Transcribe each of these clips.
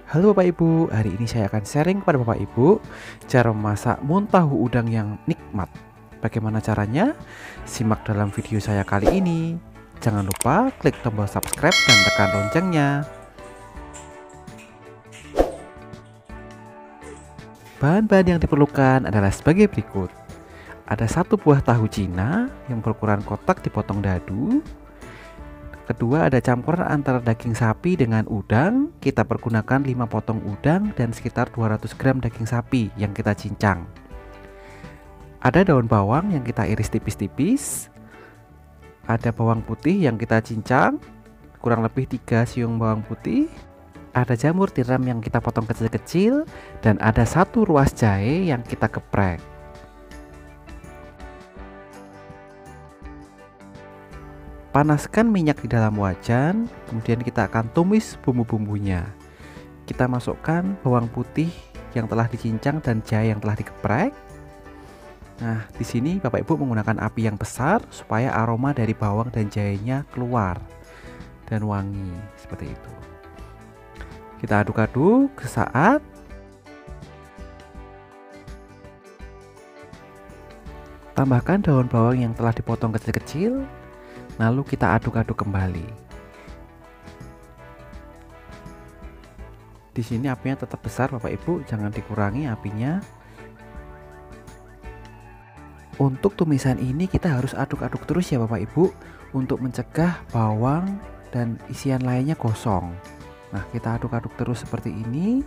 Halo Bapak Ibu, hari ini saya akan sharing kepada Bapak Ibu cara memasak tahu udang yang nikmat. Bagaimana caranya? Simak dalam video saya kali ini. Jangan lupa klik tombol subscribe dan tekan loncengnya. Bahan-bahan yang diperlukan adalah sebagai berikut. Ada 1 buah tahu Cina yang berukuran kotak dipotong dadu. Kedua, ada campuran antara daging sapi dengan udang. Kita pergunakan 5 potong udang dan sekitar 200 gram daging sapi yang kita cincang. Ada daun bawang yang kita iris tipis-tipis. Ada bawang putih yang kita cincang, kurang lebih 3 siung bawang putih. Ada jamur tiram yang kita potong kecil-kecil. Dan ada 1 ruas jahe yang kita geprek. Panaskan minyak di dalam wajan, kemudian kita akan tumis bumbu-bumbunya. Kita masukkan bawang putih yang telah dicincang dan jahe yang telah digeprek. Nah, di sini Bapak Ibu menggunakan api yang besar supaya aroma dari bawang dan jahenya keluar dan wangi seperti itu. Kita aduk-aduk sesaat. Tambahkan daun bawang yang telah dipotong kecil-kecil. Lalu kita aduk-aduk kembali. Di sini apinya tetap besar Bapak Ibu, jangan dikurangi apinya. Untuk tumisan ini kita harus aduk-aduk terus ya Bapak Ibu, untuk mencegah bawang dan isian lainnya gosong. Nah, kita aduk-aduk terus seperti ini.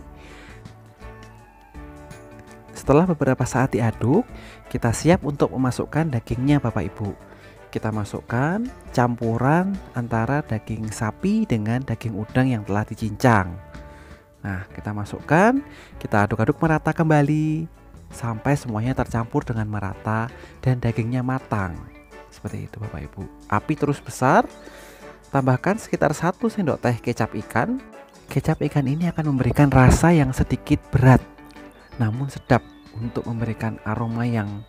Setelah beberapa saat diaduk, kita siap untuk memasukkan dagingnya Bapak Ibu. Kita masukkan campuran antara daging sapi dengan daging udang yang telah dicincang. Nah, kita masukkan, kita aduk-aduk merata kembali sampai semuanya tercampur dengan merata dan dagingnya matang. Seperti itu Bapak Ibu. Api terus besar. Tambahkan sekitar 1 sendok teh kecap ikan. Kecap ikan ini akan memberikan rasa yang sedikit berat namun sedap untuk memberikan aroma yang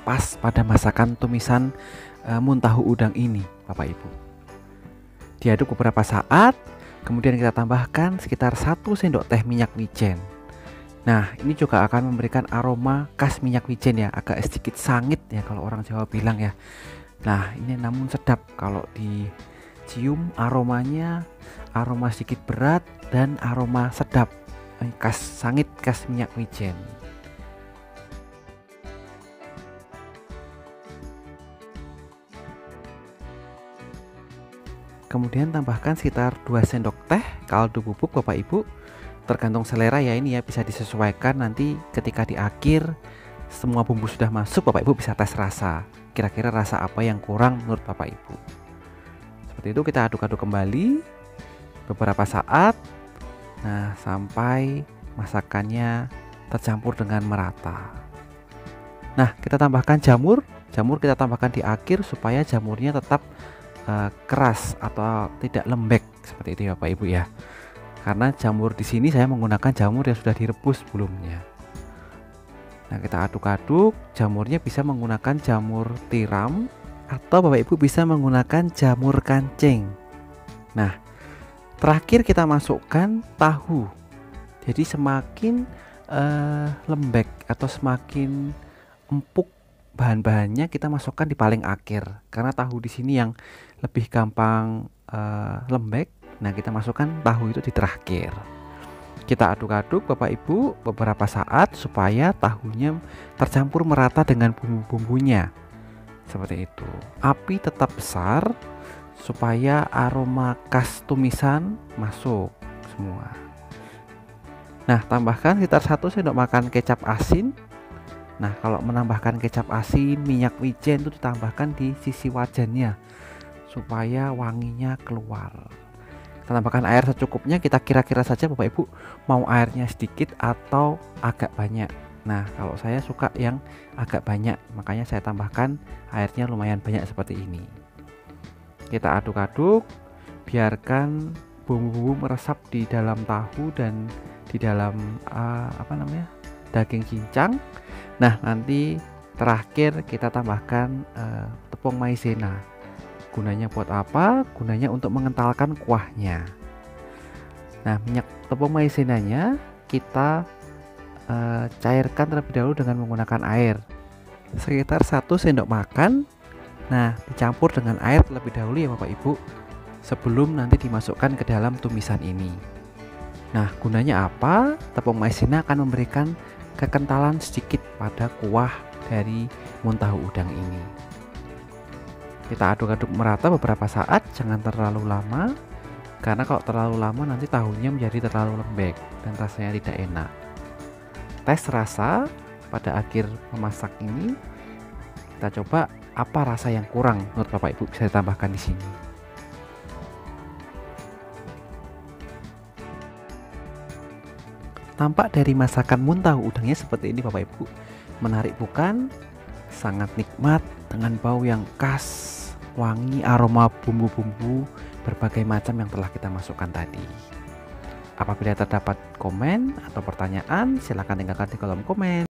pas pada masakan tumisan tahu udang ini Bapak Ibu. Diaduk beberapa saat, kemudian kita tambahkan sekitar 1 sendok teh minyak wijen. Nah, ini juga akan memberikan aroma khas minyak wijen ya, agak sedikit sangit ya kalau orang Jawa bilang ya. Nah, ini namun sedap kalau dicium aromanya, aroma sedikit berat dan aroma sedap, khas sangit khas minyak wijen. Kemudian tambahkan sekitar 2 sendok teh kaldu bubuk Bapak Ibu, tergantung selera ya, ini ya bisa disesuaikan nanti ketika di akhir semua bumbu sudah masuk. Bapak Ibu bisa tes rasa, kira-kira rasa apa yang kurang menurut Bapak Ibu. Seperti itu, kita aduk-aduk kembali beberapa saat, nah sampai masakannya tercampur dengan merata. Nah, kita tambahkan jamur kita tambahkan di akhir supaya jamurnya tetap keras atau tidak lembek seperti itu ya Bapak Ibu ya. Karena jamur di sini saya menggunakan jamur yang sudah direbus sebelumnya. Nah, kita aduk-aduk, jamurnya bisa menggunakan jamur tiram atau Bapak Ibu bisa menggunakan jamur kancing. Nah, terakhir kita masukkan tahu. Jadi semakin lembek atau semakin empuk bahan-bahannya kita masukkan di paling akhir, karena tahu di sini yang lebih gampang lembek. Nah, kita masukkan tahu itu di terakhir. Kita aduk-aduk Bapak Ibu beberapa saat supaya tahunya tercampur merata dengan bumbu-bumbunya. Seperti itu. Api tetap besar supaya aroma khas tumisan masuk semua. Nah, tambahkan sekitar 1 sendok makan kecap asin. Nah, kalau menambahkan kecap asin, minyak wijen itu ditambahkan di sisi wajannya supaya wanginya keluar. Kita tambahkan air secukupnya, kita kira-kira saja Bapak Ibu mau airnya sedikit atau agak banyak. Nah, kalau saya suka yang agak banyak, makanya saya tambahkan airnya lumayan banyak seperti ini. Kita aduk-aduk, biarkan bumbu-bumbu meresap di dalam tahu dan di dalam daging cincang. Nah, nanti terakhir kita tambahkan tepung maizena. Gunanya buat apa? Gunanya untuk mengentalkan kuahnya. Nah, minyak tepung maizenanya kita cairkan terlebih dahulu dengan menggunakan air sekitar 1 sendok makan. Nah, dicampur dengan air terlebih dahulu ya Bapak Ibu, sebelum nanti dimasukkan ke dalam tumisan ini. Nah, gunanya apa? Tepung maizena akan memberikan kekentalan sedikit pada kuah dari muntahu udang ini. Kita aduk-aduk merata beberapa saat, jangan terlalu lama, karena kalau terlalu lama nanti tahunya menjadi terlalu lembek dan rasanya tidak enak. Tes rasa pada akhir memasak ini, kita coba apa rasa yang kurang menurut Bapak Ibu, bisa ditambahkan di sini. Tampak dari masakan muntahu udangnya seperti ini Bapak Ibu. Menarik bukan? Sangat nikmat dengan bau yang khas, wangi, aroma bumbu-bumbu berbagai macam yang telah kita masukkan tadi. Apabila terdapat komen atau pertanyaan, silakan tinggalkan di kolom komen.